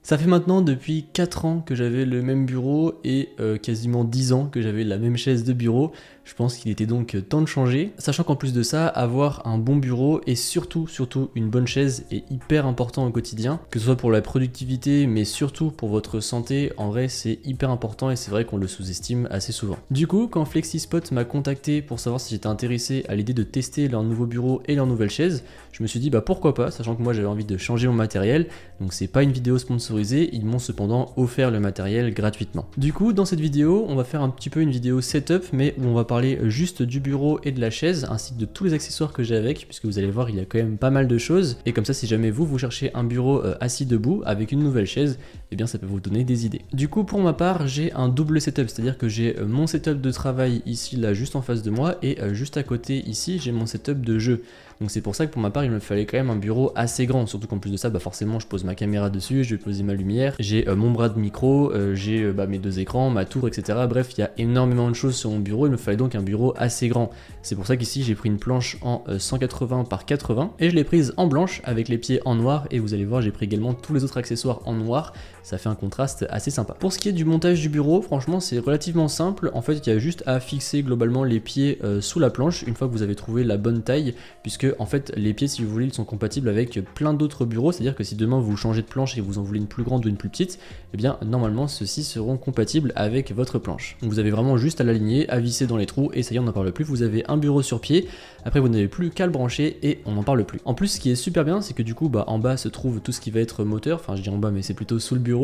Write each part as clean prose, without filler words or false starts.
Ça fait maintenant depuis 4 ans que j'avais le même bureau et quasiment 10 ans que j'avais la même chaise de bureau. Je pense qu'il était donc temps de changer. Sachant qu'en plus de ça, avoir un bon bureau et surtout une bonne chaise est hyper important au quotidien. Que ce soit pour la productivité mais surtout pour votre santé, en vrai c'est hyper important et c'est vrai qu'on le sous-estime assez souvent. Du coup, quand FlexiSpot m'a contacté pour savoir si j'étais intéressé à l'idée de tester leur nouveau bureau et leur nouvelle chaise, je me suis dit bah pourquoi pas, sachant que moi j'avais envie de changer mon matériel. Donc c'est pas une vidéo sponsorisée, ils m'ont cependant offert le matériel gratuitement. Du coup, dans cette vidéo, on va faire un petit peu une vidéo setup, mais où on va parler juste du bureau et de la chaise, ainsi que de tous les accessoires que j'ai avec, puisque vous allez voir, il y a quand même pas mal de choses. Et comme ça, si jamais vous cherchez un bureau assis debout avec une nouvelle chaise, eh bien ça peut vous donner des idées. Du coup, pour ma part, j'ai un double setup, c'est-à-dire que j'ai mon setup de travail ici, là, juste en face de moi, et juste à côté, ici, j'ai mon setup de jeu. Donc c'est pour ça que pour ma part, il me fallait quand même un bureau assez grand, surtout qu'en plus de ça, bah forcément, je pose ma caméra dessus, je vais poser ma lumière, j'ai mon bras de micro, j'ai mes deux écrans, ma tour, etc. Bref, il y a énormément de choses sur mon bureau, il me fallait donc un bureau assez grand. C'est pour ça qu'ici, j'ai pris une planche en 180 par 80 et je l'ai prise en blanche avec les pieds en noir et vous allez voir, j'ai pris également tous les autres accessoires en noir. Ça fait un contraste assez sympa. Pour ce qui est du montage du bureau, franchement c'est relativement simple. En fait il y a juste à fixer globalement les pieds sous la planche une fois que vous avez trouvé la bonne taille, puisque en fait les pieds, si vous voulez, ils sont compatibles avec plein d'autres bureaux. C'est à dire que si demain vous changez de planche et vous en voulez une plus grande ou une plus petite, eh bien normalement ceux-ci seront compatibles avec votre planche. Donc vous avez vraiment juste à l'aligner, à visser dans les trous et ça y est, on n'en parle plus. Vous avez un bureau sur pied, après vous n'avez plus qu'à le brancher et on n'en parle plus. En plus ce qui est super bien, c'est que du coup en bas se trouve tout ce qui va être moteur, enfin je dis en bas mais c'est plutôt sous le bureau.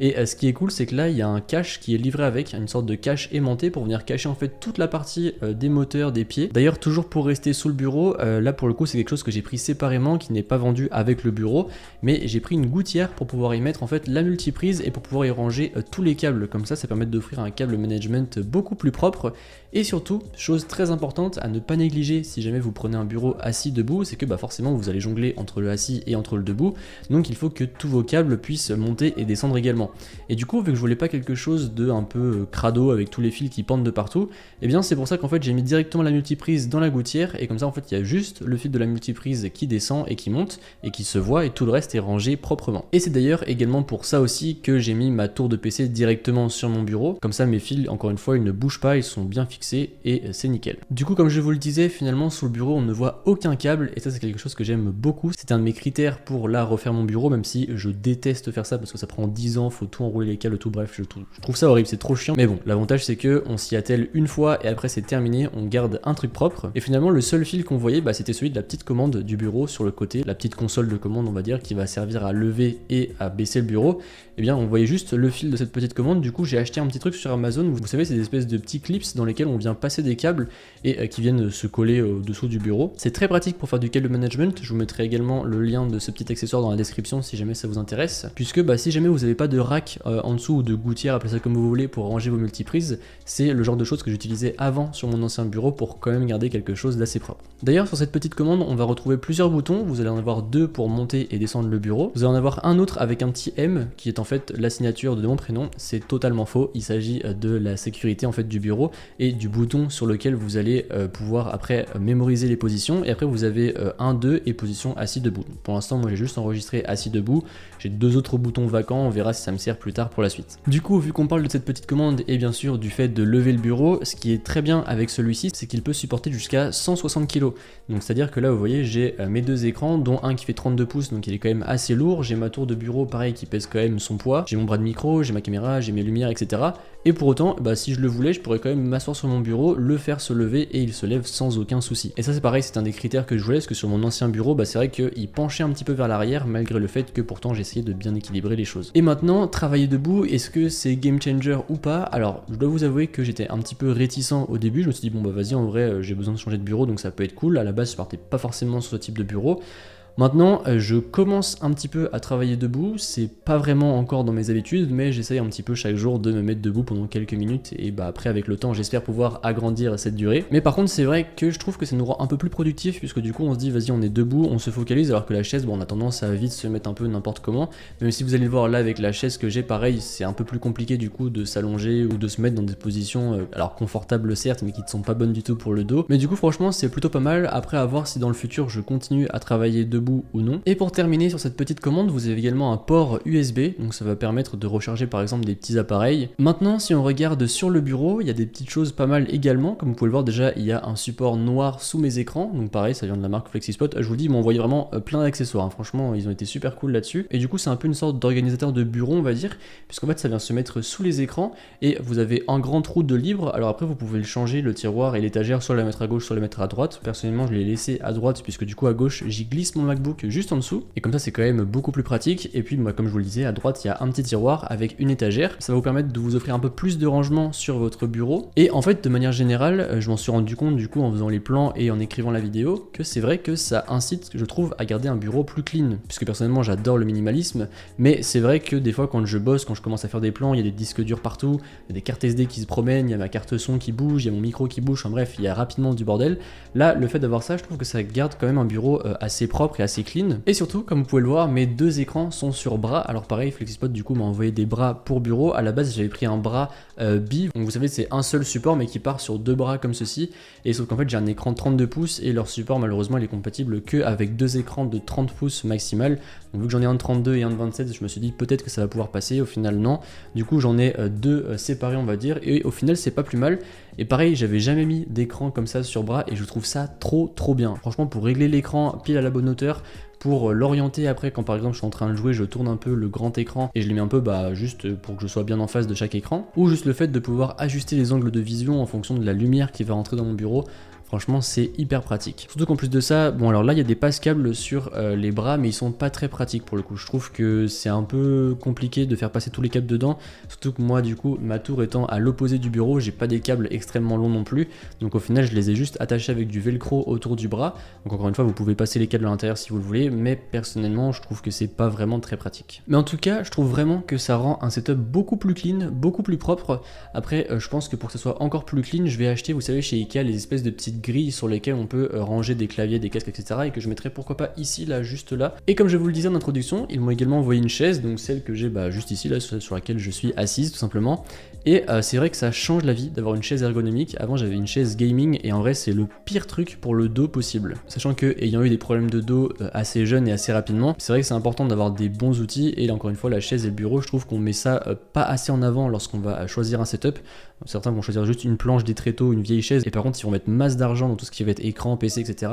Et ce qui est cool, c'est que là il y a un cache qui est livré avec, une sorte de cache aimanté pour venir cacher en fait toute la partie des moteurs des pieds. D'ailleurs toujours pour rester sous le bureau, là pour le coup c'est quelque chose que j'ai pris séparément, qui n'est pas vendu avec le bureau, mais j'ai pris une gouttière pour pouvoir y mettre en fait la multiprise et pour pouvoir y ranger tous les câbles. Comme ça permet d'offrir un câble management beaucoup plus propre. Et surtout, chose très importante à ne pas négliger si jamais vous prenez un bureau assis debout, c'est que forcément vous allez jongler entre le assis et entre le debout, donc il faut que tous vos câbles puissent monter et descendre également. Et du coup, vu que je voulais pas quelque chose de un peu crado avec tous les fils qui pendent de partout, et bien c'est pour ça qu'en fait j'ai mis directement la multiprise dans la gouttière et comme ça en fait il y a juste le fil de la multiprise qui descend et qui monte et qui se voit et tout le reste est rangé proprement. Et c'est d'ailleurs également pour ça aussi que j'ai mis ma tour de PC directement sur mon bureau, comme ça mes fils encore une fois ils ne bougent pas, ils sont bien fixés et c'est nickel. Du coup comme je vous le disais, finalement sous le bureau on ne voit aucun câble et ça c'est quelque chose que j'aime beaucoup. C'est un de mes critères pour là refaire mon bureau, même si je déteste faire ça parce que ça prend 10 ans, faut tout enrouler les câbles, tout, bref je trouve ça horrible, c'est trop chiant. Mais bon, l'avantage c'est que on s'y attelle une fois et après c'est terminé, on garde un truc propre. Et finalement le seul fil qu'on voyait c'était celui de la petite commande du bureau sur le côté, la petite console de commande on va dire qui va servir à lever et à baisser le bureau. Et bien on voyait juste le fil de cette petite commande. Du coup j'ai acheté un petit truc sur Amazon, vous savez c'est des espèces de petits clips dans lesquels on vient passer des câbles et qui viennent se coller au-dessous du bureau. C'est très pratique pour faire du câble management, je vous mettrai également le lien de ce petit accessoire dans la description si jamais ça vous intéresse, puisque si jamais vous n'avez pas de rack en dessous ou de gouttière, appelez ça comme vous voulez, pour ranger vos multiprises, c'est le genre de choses que j'utilisais avant sur mon ancien bureau pour quand même garder quelque chose d'assez propre. D'ailleurs sur cette petite commande on va retrouver plusieurs boutons, vous allez en avoir deux pour monter et descendre le bureau, vous allez en avoir un autre avec un petit M qui est en fait la signature de mon prénom. C'est totalement faux, il s'agit de la sécurité en fait du bureau et du bouton sur lequel vous allez pouvoir après mémoriser les positions, et après vous avez 1, 2 et position assis debout. Pour l'instant moi j'ai juste enregistré assis debout, j'ai deux autres boutons vacants, on verra si ça me sert plus tard pour la suite. Du coup vu qu'on parle de cette petite commande et bien sûr du fait de lever le bureau, ce qui est très bien avec celui-ci c'est qu'il peut supporter jusqu'à 160 kg. Donc c'est à dire que là vous voyez j'ai mes deux écrans dont un qui fait 32 pouces donc il est quand même assez lourd, j'ai ma tour de bureau pareil qui pèse quand même son poids, j'ai mon bras de micro, j'ai ma caméra, j'ai mes lumières etc. Et pour autant si je le voulais je pourrais quand même m'asseoir sur mon bureau, le faire se lever et il se lève sans aucun souci. Et ça c'est pareil, c'est un des critères que je voulais parce que sur mon ancien bureau c'est vrai qu'il penchait un petit peu vers l'arrière malgré le fait que pourtant j'essayais de bien équilibrer les choses. Et maintenant travailler debout, est-ce que c'est game changer ou pas? Alors je dois vous avouer que j'étais un petit peu réticent au début, je me suis dit vas-y en vrai j'ai besoin de changer de bureau donc ça peut être cool. À la base je partais pas forcément sur ce type de bureau. Maintenant, je commence un petit peu à travailler debout, c'est pas vraiment encore dans mes habitudes, mais j'essaye un petit peu chaque jour de me mettre debout pendant quelques minutes, et après avec le temps j'espère pouvoir agrandir cette durée. Mais par contre c'est vrai que je trouve que ça nous rend un peu plus productif, puisque du coup on se dit vas-y on est debout, on se focalise, alors que la chaise, on a tendance à vite se mettre un peu n'importe comment, même si vous allez le voir là avec la chaise que j'ai, pareil, c'est un peu plus compliqué du coup de s'allonger ou de se mettre dans des positions, alors confortables certes, mais qui ne sont pas bonnes du tout pour le dos. Mais du coup franchement c'est plutôt pas mal, après à voir si dans le futur je continue à travailler debout debout ou non. Et pour terminer sur cette petite commande, vous avez également un port USB, donc ça va permettre de recharger par exemple des petits appareils. Maintenant, si on regarde sur le bureau, il y a des petites choses pas mal également. Comme vous pouvez le voir, déjà il y a un support noir sous mes écrans, donc pareil, ça vient de la marque FlexiSpot. Je vous dis, ils m'ont envoyé vraiment plein d'accessoires, hein. Franchement, ils ont été super cool là-dessus. Et du coup, c'est un peu une sorte d'organisateur de bureau, on va dire, puisqu'en fait ça vient se mettre sous les écrans et vous avez un grand trou de libre. Alors après, vous pouvez le changer, le tiroir et l'étagère, soit la mettre à gauche, soit la mettre à droite. Personnellement, je l'ai laissé à droite puisque du coup à gauche, j'y glisse mon MacBook juste en dessous, et comme ça c'est quand même beaucoup plus pratique. Et puis comme je vous le disais, à droite il y a un petit tiroir avec une étagère. Ça va vous permettre de vous offrir un peu plus de rangement sur votre bureau. Et en fait, de manière générale, je m'en suis rendu compte du coup en faisant les plans et en écrivant la vidéo que c'est vrai que ça incite, je trouve, à garder un bureau plus clean, puisque personnellement j'adore le minimalisme, mais c'est vrai que des fois quand je bosse, quand je commence à faire des plans, il y a des disques durs partout, il y a des cartes SD qui se promènent, il y a ma carte son qui bouge, il y a mon micro qui bouge, en bref, il y a rapidement du bordel. Là, le fait d'avoir ça, je trouve que ça garde quand même un bureau assez propre et assez clean. Et surtout, comme vous pouvez le voir, mes deux écrans sont sur bras. Alors pareil, FlexiSpot du coup m'a envoyé des bras pour bureau. À la base, j'avais pris un bras bi, donc vous savez, c'est un seul support mais qui part sur deux bras comme ceci. Et sauf qu'en fait, j'ai un écran de 32 pouces et leur support, malheureusement, il est compatible que avec deux écrans de 30 pouces maximal. Donc vu que j'en ai un de 32 et un de 27, je me suis dit peut-être que ça va pouvoir passer. Au final, non. Du coup, j'en ai deux séparés, on va dire, et au final, c'est pas plus mal. Et pareil, j'avais jamais mis d'écran comme ça sur bras et je trouve ça trop bien. Franchement, pour régler l'écran pile à la bonne hauteur, pour l'orienter après quand par exemple je suis en train de jouer, je tourne un peu le grand écran et je les mets un peu juste pour que je sois bien en face de chaque écran, ou juste le fait de pouvoir ajuster les angles de vision en fonction de la lumière qui va rentrer dans mon bureau. Franchement, c'est hyper pratique. Surtout qu'en plus de ça, bon alors là il y a des passe-câbles sur les bras, mais ils sont pas très pratiques pour le coup. Je trouve que c'est un peu compliqué de faire passer tous les câbles dedans, surtout que moi du coup, ma tour étant à l'opposé du bureau, j'ai pas des câbles extrêmement longs non plus, donc au final je les ai juste attachés avec du velcro autour du bras. Donc encore une fois, vous pouvez passer les câbles à l'intérieur si vous le voulez, mais personnellement je trouve que c'est pas vraiment très pratique. Mais en tout cas, je trouve vraiment que ça rend un setup beaucoup plus clean, beaucoup plus propre. Après, je pense que pour que ça soit encore plus clean, je vais acheter, vous savez, chez Ikea, les espèces de petites grilles sur lesquelles on peut ranger des claviers, des casques, etc. et que je mettrai pourquoi pas ici, là, juste là. Et comme je vous le disais en introduction, ils m'ont également envoyé une chaise, donc celle que j'ai juste ici, là, sur laquelle je suis assise, tout simplement. Et c'est vrai que ça change la vie d'avoir une chaise ergonomique. Avant, j'avais une chaise gaming et en vrai, c'est le pire truc pour le dos possible. Sachant que, ayant eu des problèmes de dos assez jeunes et assez rapidement, c'est vrai que c'est important d'avoir des bons outils. Et là, encore une fois, la chaise et le bureau, je trouve qu'on met ça pas assez en avant lorsqu'on va choisir un setup. Certains vont choisir juste une planche, des tréteaux, une vieille chaise, et par contre ils vont mettre masse d'argent dans tout ce qui va être écran, PC, etc.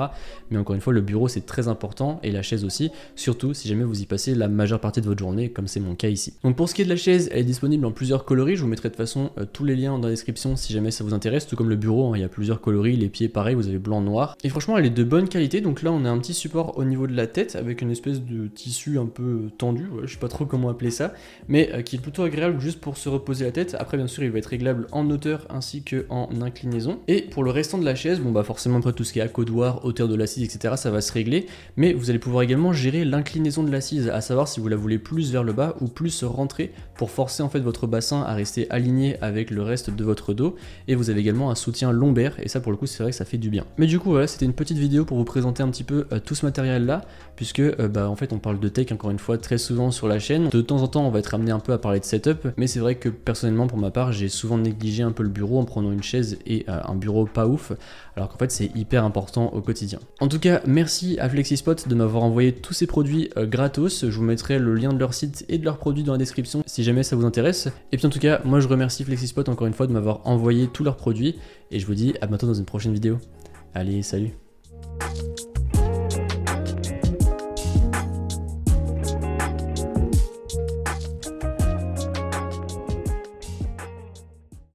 Mais encore une fois, le bureau c'est très important, et la chaise aussi, surtout si jamais vous y passez la majeure partie de votre journée, comme c'est mon cas ici. Donc pour ce qui est de la chaise, elle est disponible en plusieurs coloris, je vous mettrai de toute façon tous les liens dans la description si jamais ça vous intéresse, tout comme le bureau, hein, il y a plusieurs coloris, les pieds pareil, vous avez blanc, noir. Et franchement elle est de bonne qualité, donc là on a un petit support au niveau de la tête, avec une espèce de tissu un peu tendu, ouais, je sais pas trop comment appeler ça, mais qui est plutôt agréable juste pour se reposer la tête. Après bien sûr il va être réglable en hauteur ainsi que en inclinaison. Et pour le restant de la chaise, bon bah forcément après tout ce qui est accoudoir, hauteur de l'assise, etc. ça va se régler, mais vous allez pouvoir également gérer l'inclinaison de l'assise, à savoir si vous la voulez plus vers le bas ou plus rentrer pour forcer en fait votre bassin à rester aligné avec le reste de votre dos. Et vous avez également un soutien lombaire et ça pour le coup c'est vrai que ça fait du bien. Mais du coup voilà, c'était une petite vidéo pour vous présenter un petit peu tout ce matériel là, puisque en fait on parle de tech encore une fois très souvent sur la chaîne. De temps en temps on va être amené un peu à parler de setup, mais c'est vrai que personnellement pour ma part j'ai souvent négligé un peu le bureau en prenant une chaise et un bureau pas ouf, alors qu'en fait c'est hyper important au quotidien. En tout cas, merci à FlexiSpot de m'avoir envoyé tous ces produits gratos. Je vous mettrai le lien de leur site et de leurs produits dans la description si jamais ça vous intéresse. Et puis en tout cas, moi je remercie FlexiSpot encore une fois de m'avoir envoyé tous leurs produits et je vous dis à bientôt dans une prochaine vidéo. Allez, salut!